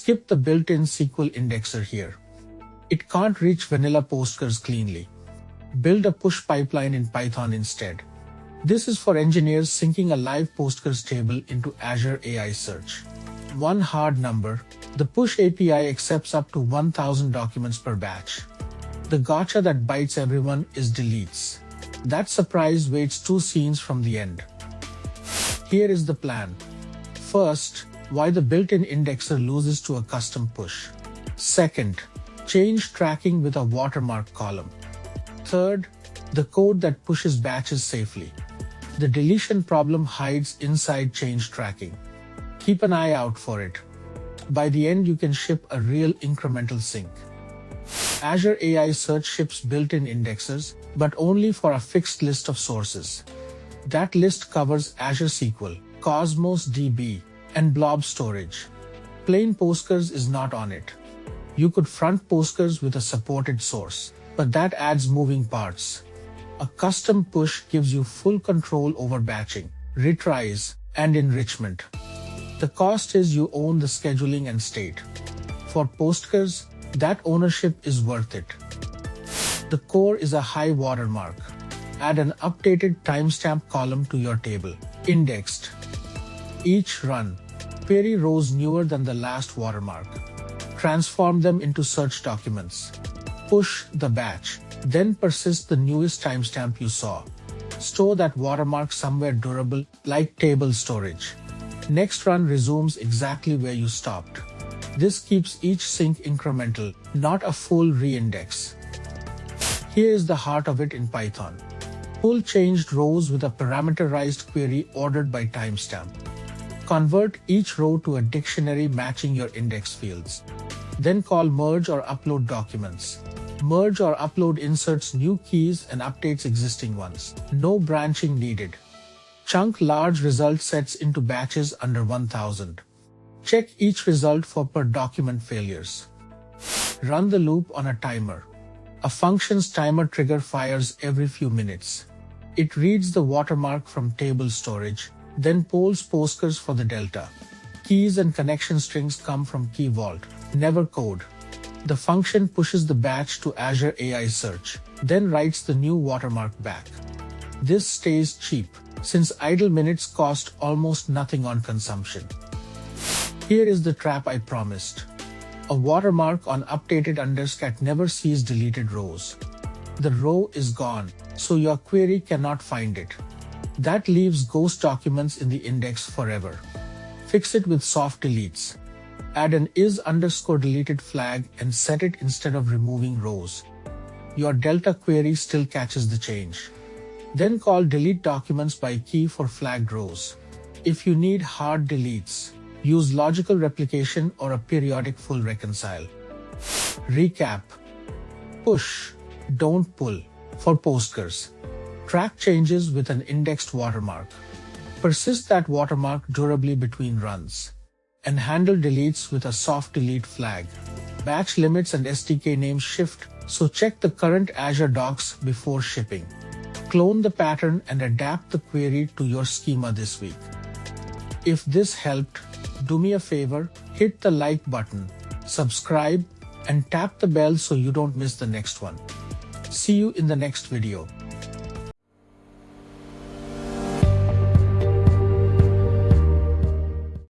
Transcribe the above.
Skip the built-in SQL indexer here. It can't reach vanilla Postgres cleanly. Build a push pipeline in Python instead. This is for engineers syncing a live Postgres table into Azure AI Search. One hard number: the push API accepts up to 1000 documents per batch. The gotcha that bites everyone is deletes. That surprise waits 2 scenes from the end. Here is the plan. First, why the built-in indexer loses to a custom push. Second, change tracking with a watermark column. Third, the code that pushes batches safely. The deletion problem hides inside change tracking. Keep an eye out for it. By the end, you can ship a real incremental sync. Azure AI Search ships built-in indexers, but only for a fixed list of sources. That list covers Azure SQL, Cosmos DB, and blob storage. Plain Postgres is not on it. You could front Postgres with a supported source, but that adds moving parts. A custom push gives you full control over batching, retries, and enrichment. The cost is you own the scheduling and state. For Postgres, that ownership is worth it. The core is a high watermark. Add an updated timestamp column to your table, indexed. Each run, query rows newer than the last watermark. Transform them into search documents. Push the batch, then persist the newest timestamp you saw. Store that watermark somewhere durable, like table storage. Next run resumes exactly where you stopped. This keeps each sync incremental, not a full reindex. Here is the heart of it in Python. Pull changed rows with a parameterized query ordered by timestamp. Convert each row to a dictionary matching your index fields. Then call merge or upload documents. Merge or upload inserts new keys and updates existing ones. No branching needed. Chunk large result sets into batches under 1000. Check each result for per document failures. Run the loop on a timer. A function's timer trigger fires every few minutes. It reads the watermark from table storage, then polls Postgres for the delta. Keys and connection strings come from Key Vault, never code. The function pushes the batch to Azure AI Search, then writes the new watermark back. This stays cheap, since idle minutes cost almost nothing on consumption. Here is the trap I promised. A watermark on updated underscat never sees deleted rows. The row is gone, so your query cannot find it. That leaves ghost documents in the index forever. Fix it with soft deletes. Add an is_deleted flag and set it instead of removing rows. Your delta query still catches the change. Then call delete documents by key for flagged rows. If you need hard deletes, use logical replication or a periodic full reconcile. Recap. Push, don't pull. For Postgres, track changes with an indexed watermark. Persist that watermark durably between runs. And handle deletes with a soft delete flag. Batch limits and SDK names shift, so check the current Azure docs before shipping. Clone the pattern and adapt the query to your schema this week. If this helped, do me a favor, hit the like button, subscribe, and tap the bell so you don't miss the next one. See you in the next video.